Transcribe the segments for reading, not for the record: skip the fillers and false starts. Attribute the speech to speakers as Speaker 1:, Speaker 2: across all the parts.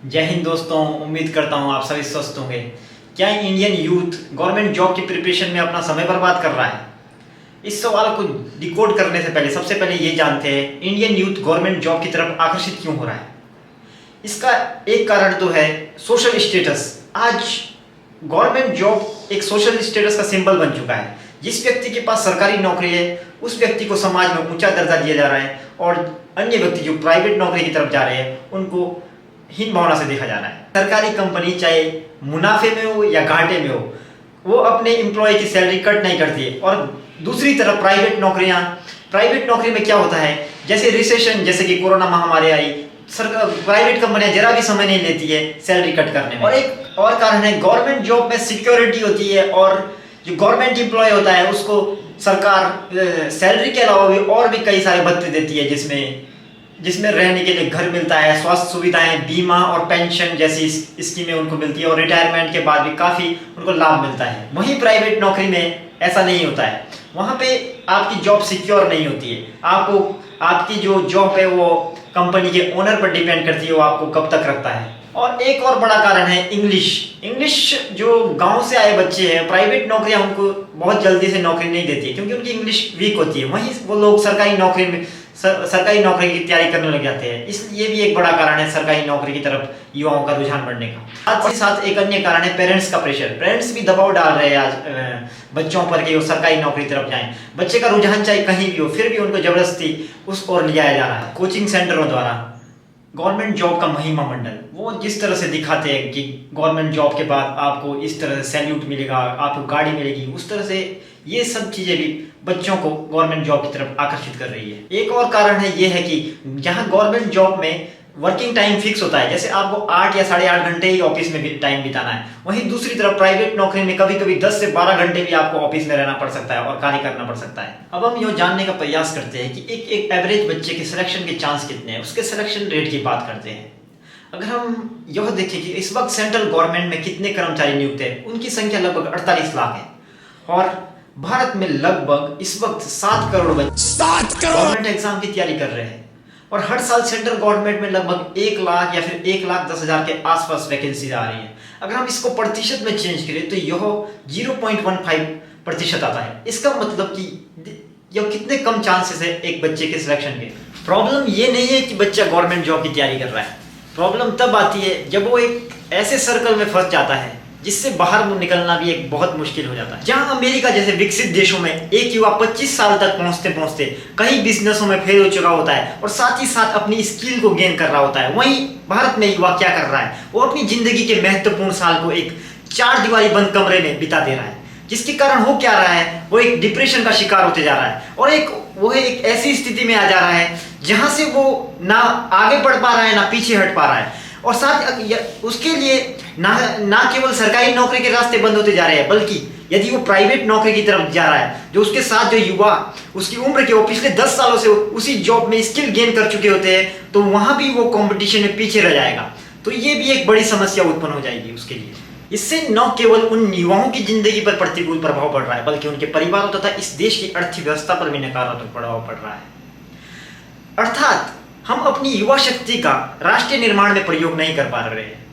Speaker 1: जय हिंद दोस्तों, उम्मीद करता हूँ आप सभी स्वस्थ होंगे। क्या इंडियन यूथ गवर्नमेंट जॉब की प्रिपरेशन में अपना समय बर्बाद कर रहा है? इस सवाल को डिकोड करने से पहले सबसे पहले ये जानते हैं इंडियन यूथ गवर्नमेंट जॉब की तरफ आकर्षित क्यों हो रहा है। इसका एक कारण तो है सोशल स्टेटस। आज गवर्नमेंट जॉब एक सोशल स्टेटस का सिंबल बन चुका है। जिस व्यक्ति के पास सरकारी नौकरी है उस व्यक्ति को समाज में ऊंचा दर्जा दिया जा रहा है और अन्य व्यक्ति जो प्राइवेट नौकरी की तरफ जा रहे हैं उनको हीन भावना से देखा जा रहा है। सरकारी कंपनी चाहे मुनाफे में हो या घाटे में हो, वो अपने एम्प्लॉय की सैलरी कट नहीं करती है। और दूसरी तरफ प्राइवेट नौकरी में क्या होता है, जैसे रिसेशन, जैसे कि कोरोना महामारी आई, प्राइवेट कंपनियां जरा भी समय नहीं लेती है सैलरी कट करने में। और एक और कारण है गवर्नमेंट जॉब में सिक्योरिटी होती है और जो गवर्नमेंट एम्प्लॉय होता है उसको सरकार सैलरी के अलावा भी और भी कई सारे भत्ते देती है, जिसमें रहने के लिए घर मिलता है, स्वास्थ्य सुविधाएं, बीमा और पेंशन जैसी स्कीमें उनको मिलती है और रिटायरमेंट के बाद भी काफ़ी उनको लाभ मिलता है। वहीं प्राइवेट नौकरी में ऐसा नहीं होता है। वहाँ पे आपकी जॉब सिक्योर नहीं होती है। आपकी जो जॉब है वो कंपनी के ओनर पर डिपेंड करती है, वो आपको कब तक रखता है। और एक और बड़ा कारण है इंग्लिश। जो गांव से आए बच्चे हैं, प्राइवेट नौकरियां उनको बहुत जल्दी से नौकरी नहीं देती है क्योंकि उनकी इंग्लिश वीक होती है। वहीं वो लोग सरकारी नौकरी की तैयारी करने लग जाते हैं। इसलिए भी एक बड़ा कारण है सरकारी नौकरी की तरफ युवाओं का रुझान बढ़ने का। साथ ही साथ एक अन्य कारण है पेरेंट्स का प्रेशर। पेरेंट्स भी दबाव डाल रहे हैं आज बच्चों पर कि वो सरकारी नौकरी की तरफ जाएं। बच्चे का रुझान चाहे कहीं भी हो, फिर भी उनको जबरदस्ती उस ओर ले जाया जा रहा है। कोचिंग सेंटरों द्वारा गवर्नमेंट जॉब का महिमा मंडल वो जिस तरह से दिखाते हैं कि गवर्नमेंट जॉब के बाद आपको इस तरह से सैल्यूट मिलेगा, आपको गाड़ी मिलेगी, उस तरह से ये सब चीज़ें भी बच्चों को गवर्नमेंट जॉब की तरफ आकर्षित कर रही है। एक और कारण है ये है कि जहाँ गवर्नमेंट जॉब में वर्किंग टाइम फिक्स होता है, जैसे आपको 8 या 8.5 घंटे ही ऑफिस में भी टाइम बिताना है, वहीं दूसरी तरफ प्राइवेट नौकरी में कभी कभी 10 से 12 घंटे भी आपको ऑफिस में रहना पड़ सकता है और कार्य करना पड़ सकता है। अब हम यह जानने का प्रयास करते हैं कि एक एवरेज बच्चे के सिलेक्शन के चांस कितने हैं, उसके सिलेक्शन रेट की बात करते हैं। अगर हम यह देखें कि इस वक्त सेंट्रल गवर्नमेंट में कितने कर्मचारी नियुक्त हैं, उनकी संख्या लगभग 48 लाख है और भारत में लगभग इस वक्त 7 करोड़ बच्चे गवर्नमेंट एग्जाम की तैयारी कर रहे हैं और हर साल सेंट्रल गवर्नमेंट में लगभग 1 लाख या फिर 1,10,000 के आसपास वैकेंसी आ रही है। अगर हम इसको प्रतिशत में चेंज करें तो यह 0.15% आता है। इसका मतलब कि यह कितने कम चांसेस है एक बच्चे के सिलेक्शन के। प्रॉब्लम ये नहीं है कि बच्चा गवर्नमेंट जॉब की तैयारी कर रहा है, प्रॉब्लम तब आती है जब वो एक ऐसे सर्कल में फंस जाता है जिससे बाहर निकलना भी एक बहुत मुश्किल हो जाता है। जहां अमेरिका जैसे विकसित देशों में एक युवा 25 साल तक पहुंचते कई बिजनेसों में फेल हो चुका होता है और साथ ही साथ अपनी स्किल को गेन कर रहा होता है, वहीं भारत में युवा क्या कर रहा है, वो अपनी जिंदगी के महत्वपूर्ण साल को एक 4 दीवारी बंद कमरे में बिता दे रहा है, जिसके कारण हो क्या रहा है, वो एक डिप्रेशन का शिकार होते जा रहा है और वो एक ऐसी स्थिति में आ जा रहा है जहां से वो ना आगे बढ़ पा रहा है ना पीछे हट पा रहा है। और साथ उसके लिए ना केवल सरकारी नौकरी के रास्ते बंद होते जा रहे हैं, बल्कि यदि वो प्राइवेट नौकरी की तरफ जा रहा है, जो उसके साथ जो युवा उसकी उम्र के वो पिछले 10 सालों से उसी जॉब में स्किल गेन कर चुके होते हैं, तो वहां भी वो कंपटीशन में पीछे रह जाएगा। तो ये भी एक बड़ी समस्या उत्पन्न हो जाएगी उसके लिए। इससे न केवल उन युवाओं की जिंदगी पर प्रतिकूल प्रभाव पड़ रहा है, बल्कि उनके परिवारों तथा इस देश की अर्थव्यवस्था पर भी नकारात्मक प्रभाव पड़ रहा है। अर्थात हम अपनी युवा शक्ति का राष्ट्रीय निर्माण में प्रयोग नहीं कर पा रहे हैं,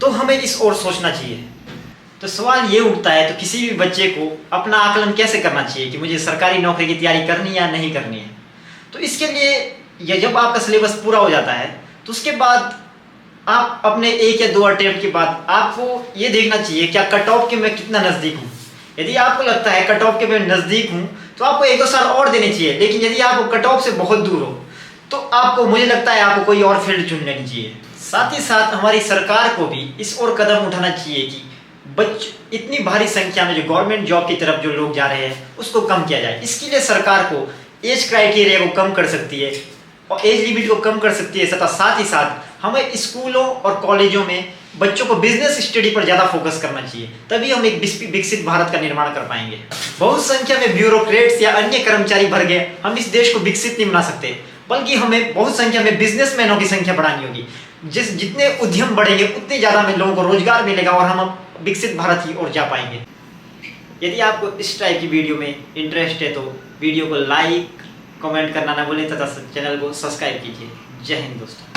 Speaker 1: तो हमें इस ओर सोचना चाहिए। तो सवाल ये उठता है, तो किसी भी बच्चे को अपना आकलन कैसे करना चाहिए कि मुझे सरकारी नौकरी की तैयारी करनी है या नहीं करनी है। तो इसके लिए जब आपका सिलेबस पूरा हो जाता है तो उसके बाद आप अपने 1 या 2 अटेम्प्ट के बाद आपको ये देखना चाहिए क्या कट ऑफ के मैं कितना नज़दीक हूँ। यदि आपको लगता है कट ऑफ के मैं नज़दीक हूँ तो आपको 1-2 साल और देने चाहिए, लेकिन यदि आप कट ऑफ से बहुत दूर हो तो मुझे लगता है आपको कोई और फील्ड चुन लेनी चाहिए। साथ ही साथ हमारी सरकार को भी इस ओर कदम उठाना चाहिए कि इतनी भारी संख्या में जो गवर्नमेंट जॉब की तरफ जो लोग जा रहे हैं उसको कम किया जाए। इसके लिए सरकार को एज क्राइटेरिया को कम कर सकती है और एज लिमिट को कम कर सकती है। साथ ही साथ हमें स्कूलों और कॉलेजों में बच्चों को बिजनेस स्टडी पर ज़्यादा फोकस करना चाहिए, तभी हम एक विकसित भारत का निर्माण कर पाएंगे। बहुत संख्या में ब्यूरोक्रेट्स या अन्य कर्मचारी भर गए हम इस देश को विकसित नहीं बना सकते, बल्कि हमें बहुत संख्या में बिजनेसमैनों की संख्या बढ़ानी होगी। जितने उद्यम बढ़ेंगे उतने ज़्यादा में लोगों को रोजगार मिलेगा और हम विकसित भारत की ओर जा पाएंगे। यदि आपको इस टाइप की वीडियो में इंटरेस्ट है तो वीडियो को लाइक कमेंट करना ना भूलें तथा चैनल को सब्सक्राइब कीजिए। जय हिंद दोस्तों।